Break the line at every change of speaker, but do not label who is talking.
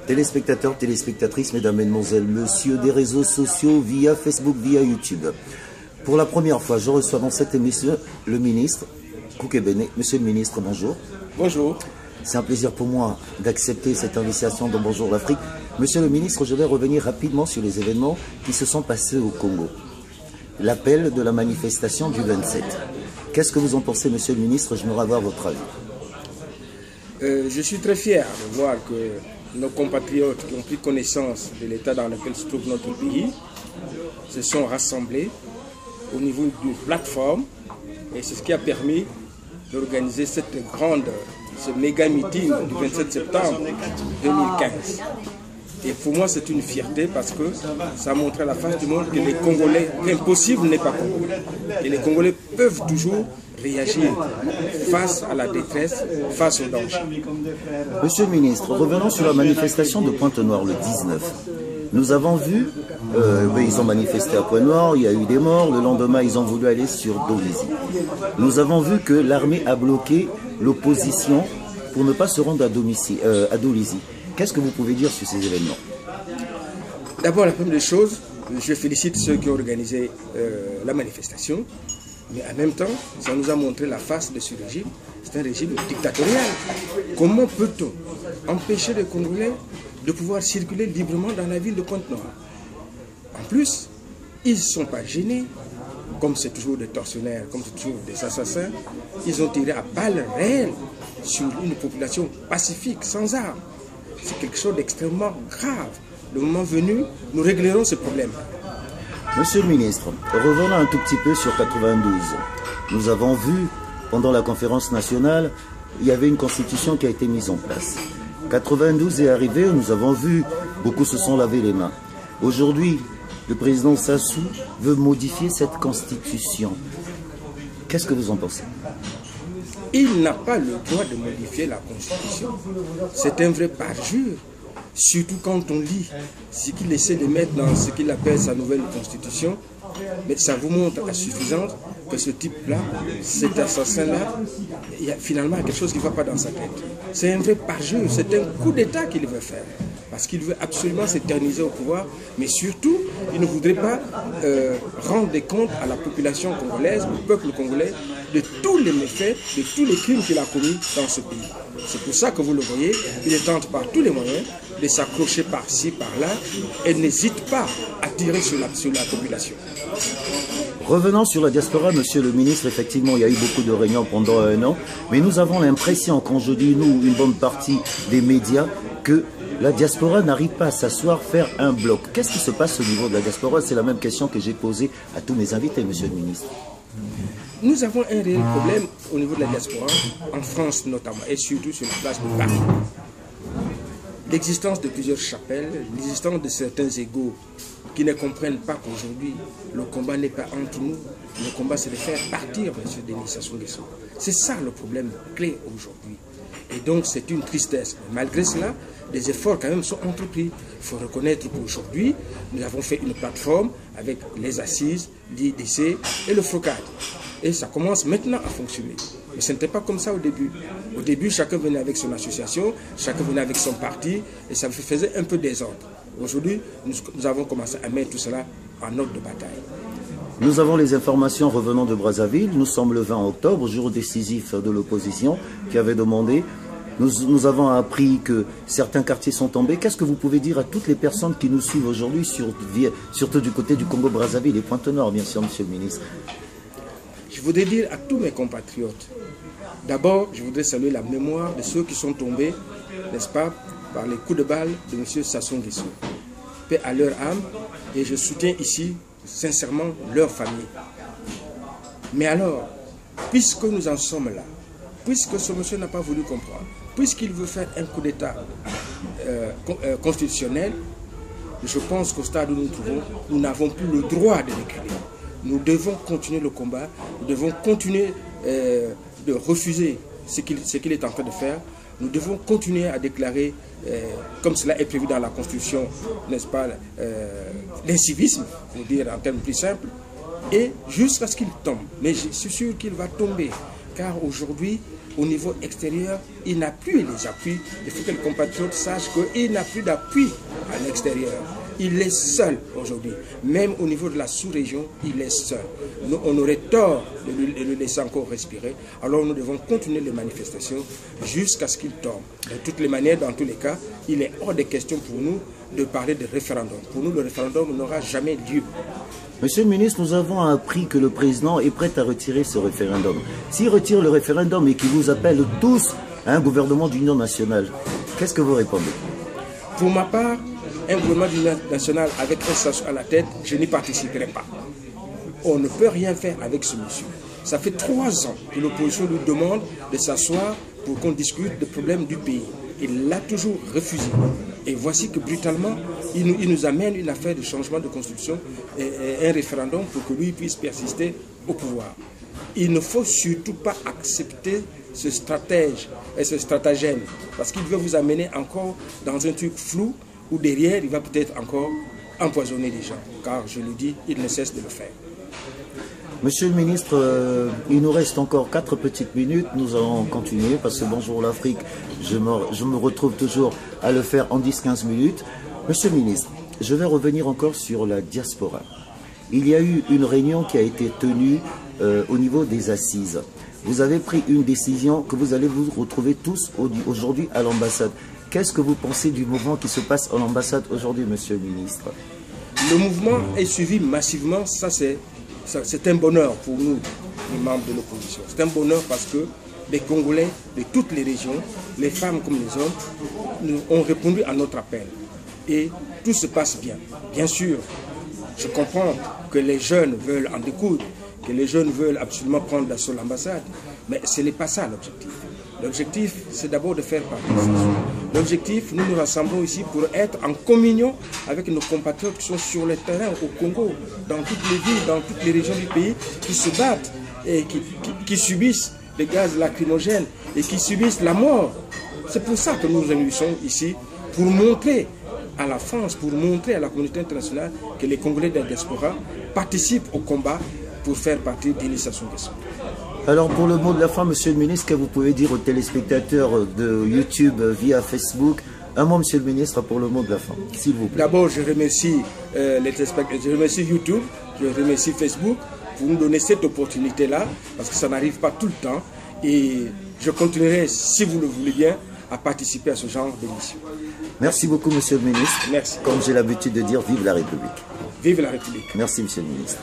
Téléspectateurs, téléspectatrices, mesdames, mesdemoiselles, messieurs des réseaux sociaux via Facebook, via YouTube. Pour la première fois, je reçois dans cette émission le ministre Koukébene. Monsieur le ministre, bonjour.
Bonjour.
C'est un plaisir pour moi d'accepter cette invitation dans Bonjour l'Afrique. Monsieur le ministre, je vais revenir rapidement sur les événements qui se sont passés au Congo. L'appel de la manifestation du 27. Qu'est-ce que vous en pensez, monsieur le ministre? J'aimerais avoir votre avis.
Je suis très fier de voir que nos compatriotes qui ont pris connaissance de l'état dans lequel se trouve notre pays se sont rassemblés au niveau d'une plateforme et c'est ce qui a permis d'organiser ce méga meeting du 27 septembre 2015. Et pour moi c'est une fierté parce que ça a montré à la face du monde que les Congolais, l'impossible n'est pas congolais. Et les Congolais peuvent toujours réagir face à la détresse, face au danger.
Monsieur le ministre, revenons sur la manifestation de Pointe-Noire le 19. Nous avons vu, ils ont manifesté à Pointe-Noire, il y a eu des morts, le lendemain ils ont voulu aller sur Dolisie. Nous avons vu que l'armée a bloqué l'opposition pour ne pas se rendre à Dolisie. Qu'est-ce que vous pouvez dire sur ces événements?
D'abord, la première des choses, je félicite ceux qui ont organisé la manifestation. Mais en même temps, ça nous a montré la face de ce régime. C'est un régime dictatorial. Comment peut-on empêcher les Congolais de pouvoir circuler librement dans la ville de Pointe-Noire? En plus, ils ne sont pas gênés. Comme c'est toujours des tortionnaires, comme c'est toujours des assassins, ils ont tiré à balles réelles sur une population pacifique, sans armes. C'est quelque chose d'extrêmement grave. Le moment venu, nous réglerons ce problème.
Monsieur le ministre, revenons un tout petit peu sur 92. Nous avons vu, pendant la conférence nationale, il y avait une constitution qui a été mise en place. 92 est arrivé, nous avons vu, beaucoup se sont lavé les mains. Aujourd'hui, le président Sassou veut modifier cette constitution. Qu'est-ce que vous en pensez?
Il n'a pas le droit de modifier la constitution. C'est un vrai parjure. Surtout quand on lit ce qu'il essaie de mettre dans ce qu'il appelle sa nouvelle constitution, mais ça vous montre à suffisance que ce type-là, cet assassin-là, il y a finalement quelque chose qui ne va pas dans sa tête. C'est un vrai parjure, c'est un coup d'État qu'il veut faire. Parce qu'il veut absolument s'éterniser au pouvoir, mais surtout, il ne voudrait pas rendre des comptes à la population congolaise, au peuple congolais, de tous les méfaits, de tous les crimes qu'il a commis dans ce pays. C'est pour ça que vous le voyez, il tente par tous les moyens de s'accrocher par-ci, par-là, et n'hésite pas à tirer sur la population.
Revenons sur la diaspora, monsieur le ministre, effectivement, il y a eu beaucoup de réunions pendant un an, mais nous avons l'impression, quand je dis nous, une bonne partie des médias, que la diaspora n'arrive pas à s'asseoir, faire un bloc. Qu'est-ce qui se passe au niveau de la diaspora? C'est la même question que j'ai posée à tous mes invités, monsieur le ministre.
Nous avons un réel problème au niveau de la diaspora, en France notamment, et surtout sur la place de Paris. L'existence de plusieurs chapelles, l'existence de certains égaux qui ne comprennent pas qu'aujourd'hui, le combat n'est pas entre nous, le combat c'est de faire partir M. Denis Sassou Nguesso. C'est ça le problème clé aujourd'hui. Et donc c'est une tristesse. Malgré cela, des efforts quand même sont entrepris. Il faut reconnaître qu'aujourd'hui, nous avons fait une plateforme avec les assises, l'IDC et le FOCAD. Et ça commence maintenant à fonctionner. Mais ce n'était pas comme ça au début. Au début, chacun venait avec son association, chacun venait avec son parti, et ça faisait un peu désordre. Aujourd'hui, nous avons commencé à mettre tout cela en ordre de bataille.
Nous avons les informations revenant de Brazzaville. Nous sommes le 20 octobre, jour décisif de l'opposition qui avait demandé. Nous avons appris que certains quartiers sont tombés. Qu'est-ce que vous pouvez dire à toutes les personnes qui nous suivent aujourd'hui, surtout du côté du Congo-Brazzaville et Pointe-Noire, bien sûr, monsieur le ministre?
Je voudrais dire à tous mes compatriotes, d'abord, je voudrais saluer la mémoire de ceux qui sont tombés, n'est-ce pas, par les coups de balle de M. Sassou Nguesso. Paix à leur âme, et je soutiens ici, sincèrement, leur famille. Mais alors, puisque nous en sommes là, puisque ce monsieur n'a pas voulu comprendre, puisqu'il veut faire un coup d'État constitutionnel, je pense qu'au stade où nous nous trouvons, nous n'avons plus le droit de reculer. Nous devons continuer le combat, nous devons continuer de refuser ce qu'il est en train de faire. Nous devons continuer à déclarer, comme cela est prévu dans la Constitution, n'est-ce pas, l'incivisme, pour dire en termes plus simples, et jusqu'à ce qu'il tombe. Mais je suis sûr qu'il va tomber, car aujourd'hui, au niveau extérieur, il n'a plus les appuis. Il faut que le compatriote sache qu'il n'a plus d'appui à l'extérieur. Il est seul aujourd'hui. Même au niveau de la sous-région, il est seul. Nous, on aurait tort de le laisser encore respirer. Alors nous devons continuer les manifestations jusqu'à ce qu'il tombe. De toutes les manières, dans tous les cas, il est hors de question pour nous de parler de référendum. Pour nous, le référendum n'aura jamais lieu.
Monsieur le ministre, nous avons appris que le président est prêt à retirer ce référendum. S'il retire le référendum et qu'il vous appelle tous à un gouvernement d'union nationale, qu'est-ce que vous répondez?
Pour ma part, un gouvernement d'union nationale avec un sache à la tête, je n'y participerai pas. On ne peut rien faire avec ce monsieur. Ça fait 3 ans que l'opposition nous demande de s'asseoir pour qu'on discute des problèmes du pays. Il l'a toujours refusé. Et voici que brutalement, il nous amène une affaire de changement de constitution et un référendum pour que lui puisse persister au pouvoir. Il ne faut surtout pas accepter ce stratège et ce stratagème, parce qu'il veut vous amener encore dans un truc flou où derrière, il va peut-être encore empoisonner les gens. Car, je le dis, il ne cesse de le faire.
Monsieur le ministre, il nous reste encore 4 petites minutes. Nous allons continuer parce que Bonjour l'Afrique, je me retrouve toujours à le faire en 10-15 minutes. Monsieur le ministre, je vais revenir encore sur la diaspora. Il y a eu une réunion qui a été tenue au niveau des assises. Vous avez pris une décision que vous allez vous retrouver tous aujourd'hui à l'ambassade. Qu'est-ce que vous pensez du mouvement qui se passe à l'ambassade aujourd'hui, monsieur le ministre?
Le mouvement est suivi massivement, c'est un bonheur pour nous, les membres de l'opposition. C'est un bonheur parce que les Congolais de toutes les régions, les femmes comme les hommes, ont répondu à notre appel. Et tout se passe bien. Bien sûr, je comprends que les jeunes veulent en découdre, que les jeunes veulent absolument prendre d'assaut l'ambassade, mais ce n'est pas ça l'objectif. L'objectif, c'est d'abord de faire participation. L'objectif, nous nous rassemblons ici pour être en communion avec nos compatriotes qui sont sur le terrain au Congo, dans toutes les villes, dans toutes les régions du pays, qui se battent et qui subissent les gaz lacrymogènes et qui subissent la mort. C'est pour ça que nous nous réunissons ici, pour montrer à la France, pour montrer à la communauté internationale que les Congolais de la diaspora participent au combat pour faire partie de l'initiation des soins.
Alors pour le mot de la fin, monsieur le ministre, que vous pouvez dire aux téléspectateurs de YouTube via Facebook? Un mot, monsieur le ministre, pour le mot de la fin, s'il vous plaît.
D'abord, je remercie les téléspectateurs, je remercie YouTube, je remercie Facebook pour nous donner cette opportunité-là, parce que ça n'arrive pas tout le temps. Et je continuerai, si vous le voulez bien, à participer à ce genre d'émission.
Merci beaucoup, monsieur le ministre.
Merci.
Comme j'ai l'habitude de dire, vive la République.
Vive la République.
Merci, monsieur le ministre.